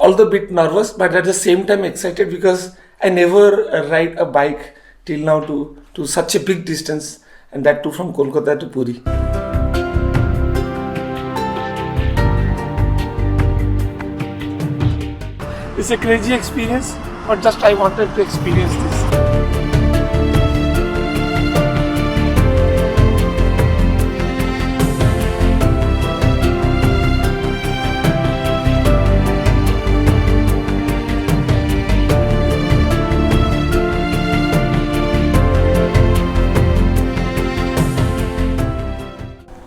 although a bit nervous, but at the same time excited because I never ride a bike till now to such a big distance, and that too from Kolkata to Puri. It's a crazy experience, but just I wanted to experience this.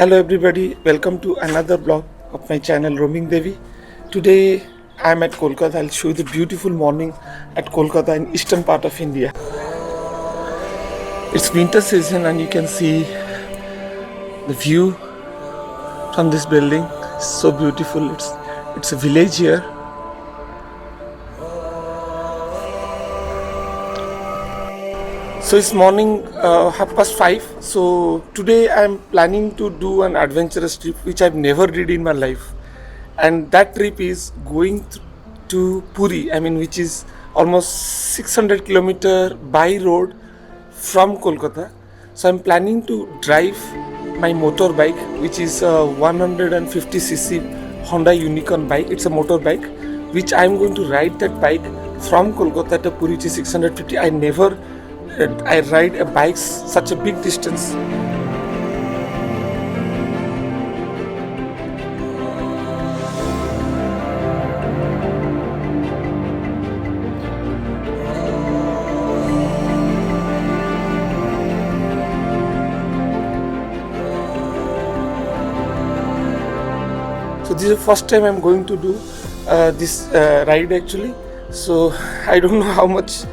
Hello everybody, welcome to another vlog of my channel Roaming Devi. Today I am at Kolkata. I'll show you the beautiful morning at Kolkata in eastern part of India. It's winter season and you can see the view from this building. It's so beautiful. It's a village here. So it's morning 5:30. So today I'm planning to do an adventurous trip which I've never did in my life, and that trip is going to Puri. Which is almost 600 kilometer by road from Kolkata. So I'm planning to drive my motorbike, which is a 150cc Honda Unicorn bike. It's a motorbike which I'm going to ride that bike from Kolkata to Puri, which is 650. I ride a bike such a big distance. So this is the first time I'm going to do this ride actually. So I don't know how much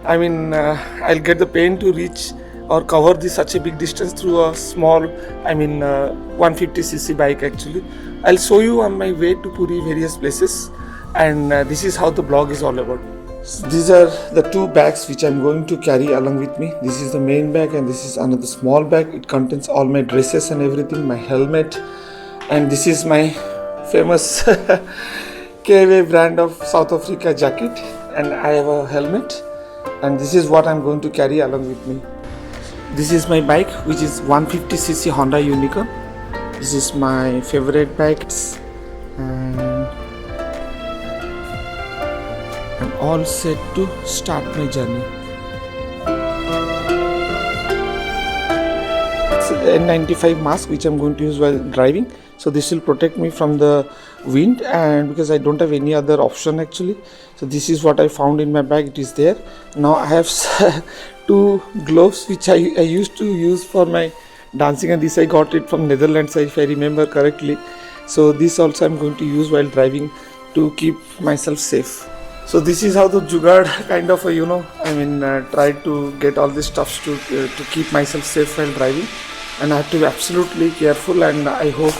I'll get the pain to reach or cover such a big distance through a small 150cc bike actually. I'll show you on my way to Puri various places, and this is how the vlog is all about. So these are the two bags which I'm going to carry along with me. This is the main bag and this is another small bag. It contains all my dresses and everything, my helmet, and this is my famous KW brand of South Africa jacket, and I have a helmet. And this is what I'm going to carry along with me. This is my bike, which is 150cc Honda Unicorn. This is my favorite bike, and I'm all set to start my journey. It's an N95 mask which I'm going to use while driving. So this will protect me from the wind, and because I don't have any other option actually. So this is what I found in my bag. It is there. Now I have two gloves which I used to use for my dancing, and this I got it from Netherlands if I remember correctly. So this also I'm going to use while driving to keep myself safe. So this is how the jugaad kind of try to get all these stuffs to keep myself safe while driving. And I have to be absolutely careful, and I hope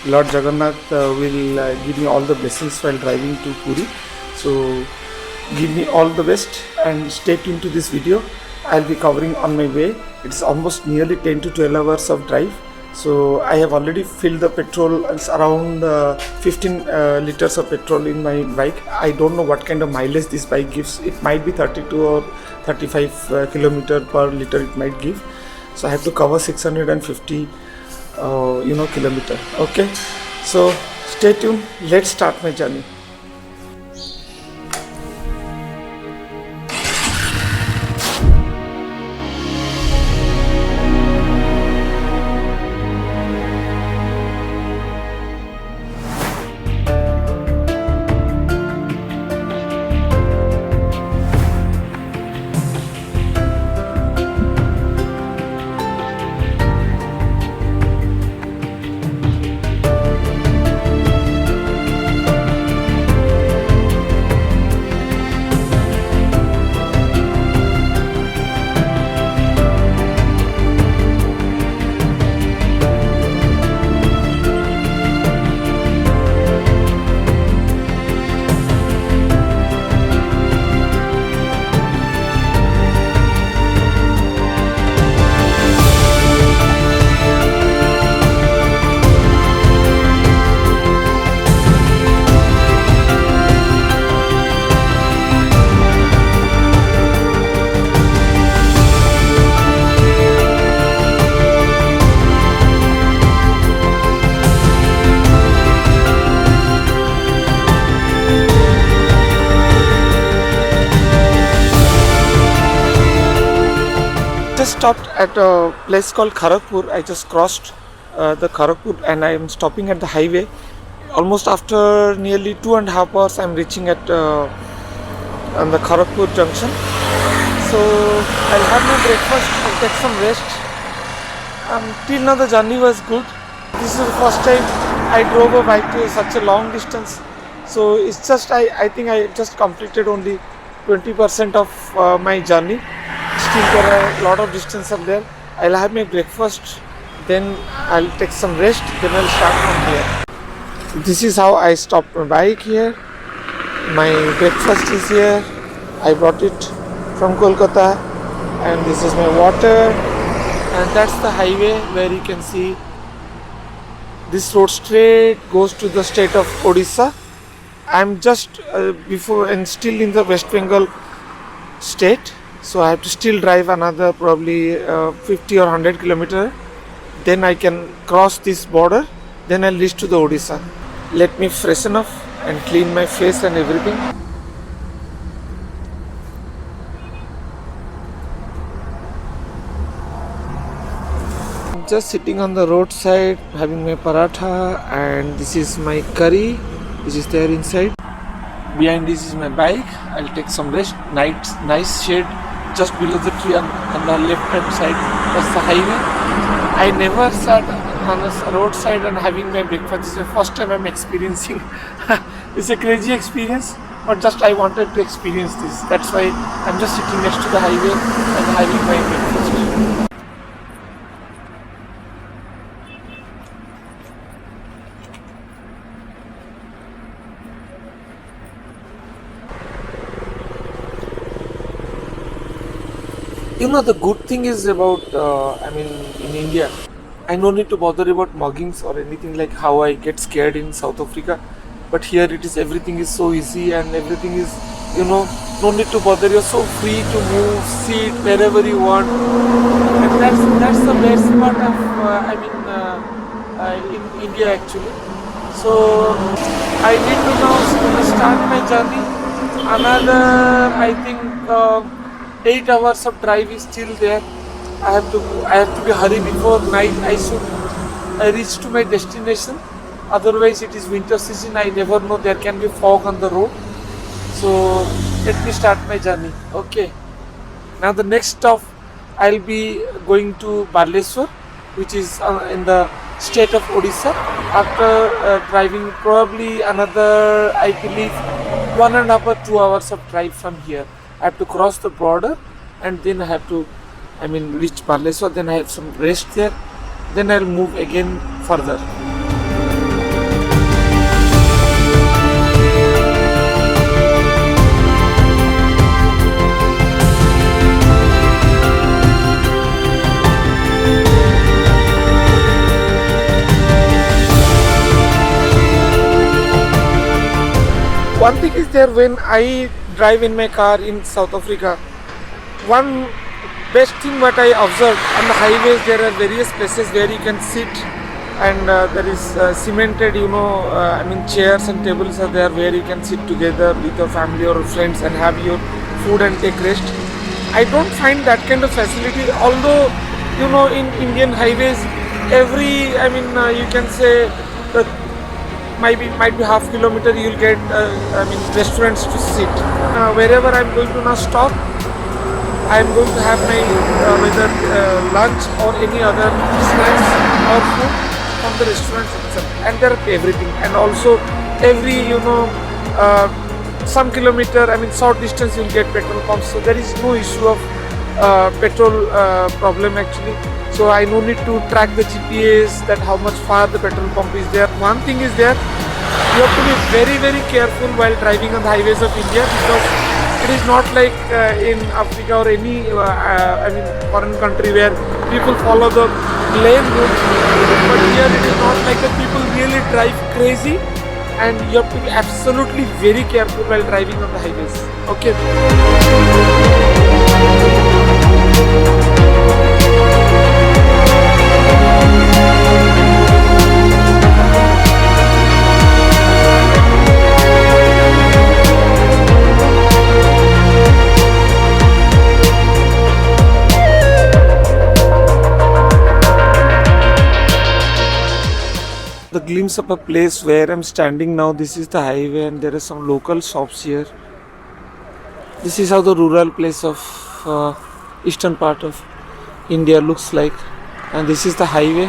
Lord Jagannath will give me all the blessings while driving to Puri. So give me all the best and stay tuned to this video. I'll be covering on my way. It's almost nearly 10 to 12 hours of drive. So I have already filled the petrol. It's around 15 liters of petrol in my bike. I don't know what kind of mileage this bike gives. It might be 32 or 35 kilometer per liter it might give. So I have to cover 650 kilometer. Okay, so stay tuned. Let's start my journey. stopped at a place called Kharagpur. I just crossed the Kharagpur and I am stopping at the highway. Almost after nearly 2.5 hours, I am reaching at on the Kharagpur junction. So I'll have my breakfast and take some rest. Till now the journey was good. This is the first time I drove a bike to such a long distance. So it's just I think I just completed only 20% of my journey. Still there are a lot of distance up there. I'll have my breakfast, then I'll take some rest, then I'll start from here. This is how I stopped my bike here. My breakfast is here. I brought it from Kolkata, and this is my water, and that's the highway where you can see this road straight goes to the state of Odisha. I'm just before and still in the West Bengal state, so I have to still drive another probably 50 or 100 kilometer. Then I can cross this border. Then I'll reach to the Odisha. Let me freshen up and clean my face and everything. I'm just sitting on the roadside having my paratha, and this is my curry which is there inside. Behind this is my bike. I'll take some rest. Nice shade just below the tree on the left hand side. That's the highway. I never sat on the roadside and having my breakfast. This is the first time I'm experiencing. It's a crazy experience, but just I wanted to experience this. That's why I'm just sitting next to the highway and having my breakfast. You know, the good thing is about, in India, I no need to bother about muggings or anything like how I get scared in South Africa. But here it is, everything is so easy and everything is, no need to bother. You're so free to move, sit wherever you want. And that's the best part of, in India actually. So I need to now start my journey. Another, I think, 8 hours of drive is still there. I have to be hurry before night. I reach to my destination. Otherwise, it is winter season. I never know, there can be fog on the road. So let me start my journey. Okay. Now the next stop, I'll be going to Bhubaneswar, which is in the state of Odisha. After driving probably another, I believe, 1.5 or 2 hours of drive from here. I have to cross the border, and then I have to, reach Bhubaneswar. Then I have some rest there. Then I'll move again further. One thing is there, when I drive in my car in South Africa, one best thing what I observed on the highways, there are various places where you can sit, and there is cemented, chairs and tables are there where you can sit together with your family or friends and have your food and take rest. I don't find that kind of facility, although in Indian highways, every you can say that might be half kilometer you'll get restaurants to sit. Wherever I'm going to now stop, I'm going to have my whether lunch or any other snacks or food from the restaurants itself, and there are everything. And also every some kilometer, short distance, you'll get petrol pumps, so there is no issue of petrol problem actually. So I no need to track the GPS that how much far the petrol pump is there. One thing is there, you have to be very, very careful while driving on the highways of India, because it is not like in Africa or any foreign country where people follow the lane route. But here it is not like that. People really drive crazy, and you have to be absolutely very careful while driving on the highways. Okay. glimpse of a place where I'm standing now. This is the highway and there are some local shops here. This is how the rural place of eastern part of India looks like, and this is the highway.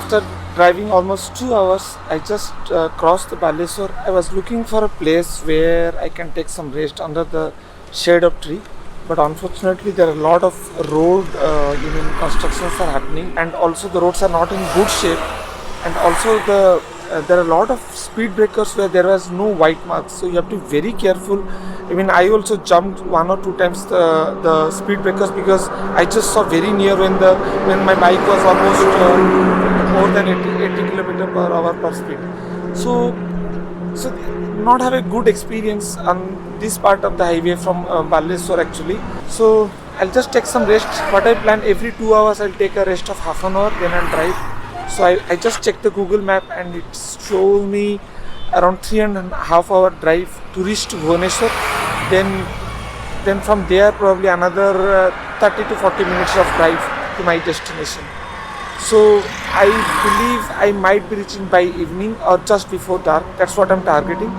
After driving almost 2 hours, I just crossed the Bhubaneswar. I was looking for a place where I can take some rest under the shade of tree, but unfortunately there are a lot of road constructions are happening, and also the roads are not in good shape, and also there are a lot of speed breakers where there was no white marks, so you have to be very careful. I mean, I also jumped 1 or 2 times the speed breakers because I just saw very near when my bike was almost more than 80 kilometer per hour per speed. So not have a good experience on this part of the highway from Bhubaneswar actually. So I'll just take some rest. What I plan, every 2 hours I'll take a rest of half an hour, then I'll drive. So I just checked the Google map and it shows me around 3.5 hour drive to reach to Bhubaneswar. Then from there probably another 30 to 40 minutes of drive to my destination. So I believe I might be reaching by evening or just before dark. That's what I'm targeting.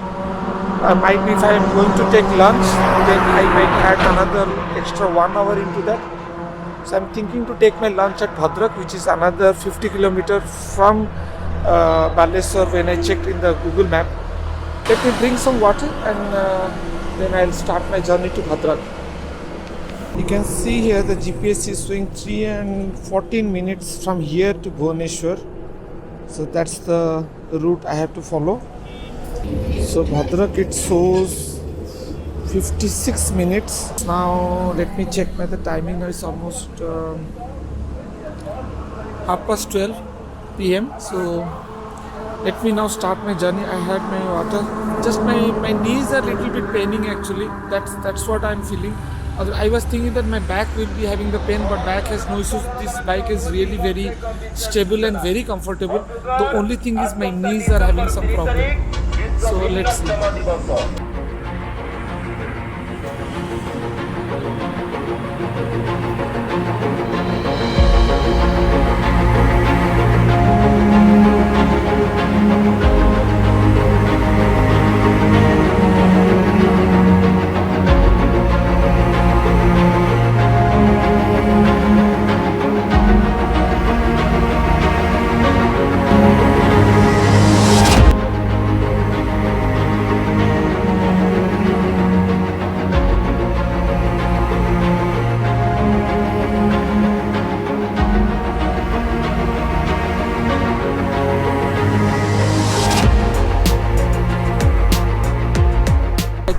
Might be if I am going to take lunch, then I might add another extra 1 hour into that. So I'm thinking to take my lunch at Bhadrak, which is another 50 kilometers from Bhubaneswar when I checked in the Google map. Let me drink some water and then I'll start my journey to Bhadrak. You can see here the GPS is showing 3 and 14 minutes from here to Bhubaneswar. So that's the route I have to follow. So Bhadrak it shows 56 minutes. Now let me check the timing. Now it's almost 12:30 p.m. So let me now start my journey. I had my water. Just my knees are a little bit paining actually. That's what I'm feeling. I was thinking that my back will be having the pain, but back has no issues. This bike is really very stable and very comfortable. The only thing is my knees are having some problem. So let's see.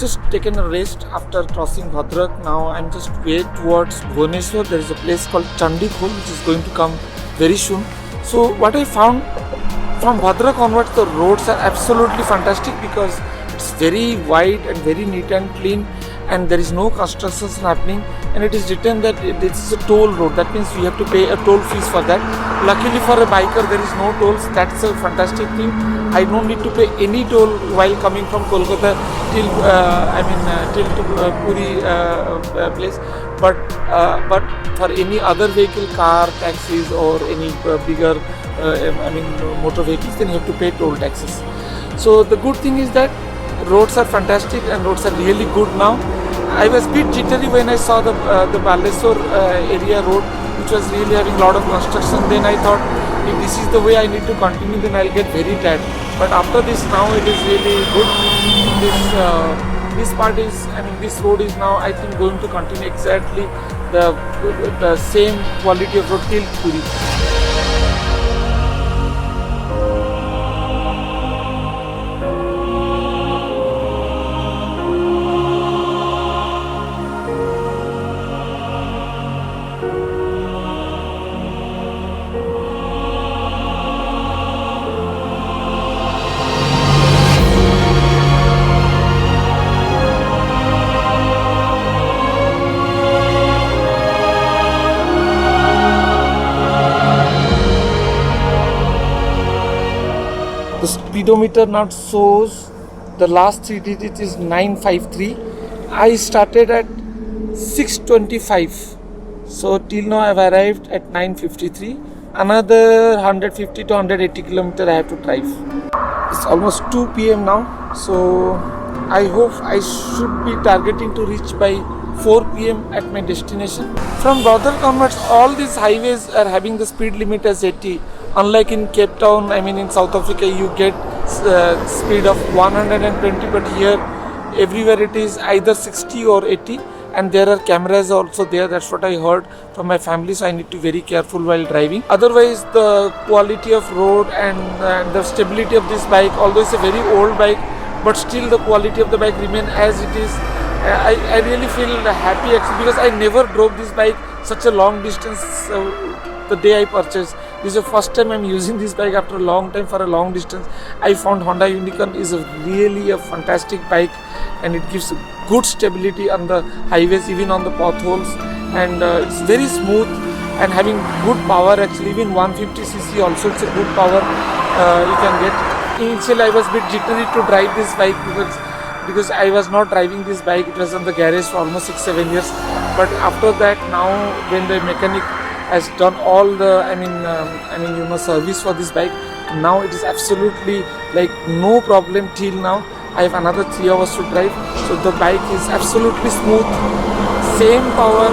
Just taken a rest after crossing Bhadrak. Now I'm just way towards Bhubaneswar. There is a place called Chandikol which is going to come very soon. So what I found from Bhadrak onwards, the roads are absolutely fantastic because it's very wide and very neat and clean, and there is no constructions happening, and it is written that this is a toll road. That means you have to pay a toll fees for that. Luckily for a biker there is no tolls. That's a fantastic thing. I don't need to pay any toll while coming from Kolkata till to Puri place. But for any other vehicle, car, taxis or any bigger motor vehicles, then you have to pay toll taxes. So the good thing is that roads are fantastic and roads are really good now. I was a bit jittery when I saw the Bhubaneswar area road, which was really having a lot of construction. Then I thought, if this is the way I need to continue, then I'll get very tired. But after this, now it is really good. This part is, this road is now, I think, going to continue exactly the same quality of road till Puri. The speedometer now shows the last 3 digits is 953. I started at 625. So till now I have arrived at 953. Another 150 to 180 kilometer I have to drive. It's almost 2 p.m. now, so I hope I should be targeting to reach by 4 p.m. at my destination. From Brodar onwards, all these highways are having the speed limit as 80. Unlike in Cape Town, I mean in South Africa, you get speed of 120, but here everywhere it is either 60 or 80. And there are cameras also there. That's what I heard from my family, so I need to be very careful while driving. Otherwise, the quality of road and the stability of this bike, although it's a very old bike, but still the quality of the bike remain as it is. I really feel happy actually, because I never drove this bike such a long distance the day I purchased. This is the first time I'm using this bike after a long time for a long distance. I found Honda Unicorn is really a fantastic bike, and it gives good stability on the highways, even on the potholes, and it's very smooth and having good power actually. Even 150cc also, it's a good power you can get. Initially I was a bit jittery to drive this bike because I was not driving this bike. It was on the garage for almost 6-7 years, but after that, now when the mechanic has done all the service for this bike, now it is absolutely like no problem till now. I have another 3 hours to drive, so the bike is absolutely smooth, same power,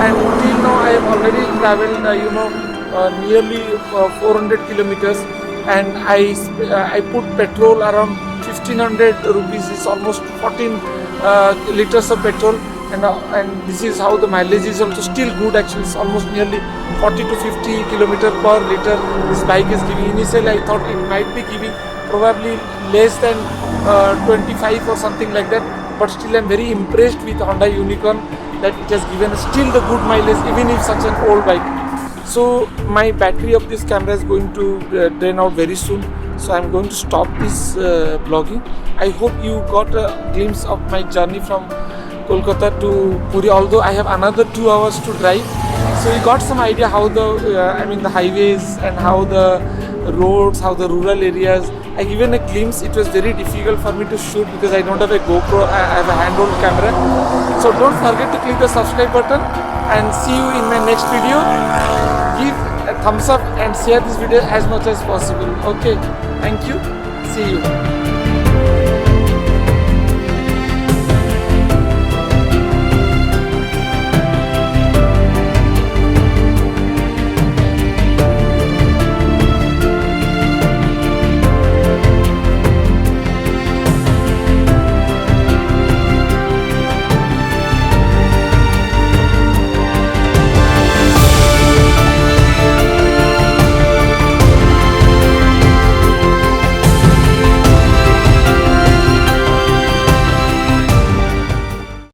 and till now I have already traveled nearly 400 kilometers, and I put petrol around 1500 rupees. It's almost 14 liters of petrol, and this is how the mileage is also still good actually. It's almost nearly 40 to 50 kilometer per liter this bike is giving. Initially I thought it might be giving probably less than 25 or something like that, but still I'm very impressed with Honda Unicorn that it has given still the good mileage even if such an old bike. So my battery of this camera is going to drain out very soon, so I'm going to stop this vlogging. I hope you got a glimpse of my journey from Kolkata to Puri, although I have another 2 hours to drive. So you got some idea how the highways and how the roads, how the rural areas. I given a glimpse. It was very difficult for me to shoot because I don't have a GoPro. I have a handheld camera. So don't forget to click the subscribe button, and see you in my next video. Give a thumbs up and share this video as much as possible. Okay, thank you. See you.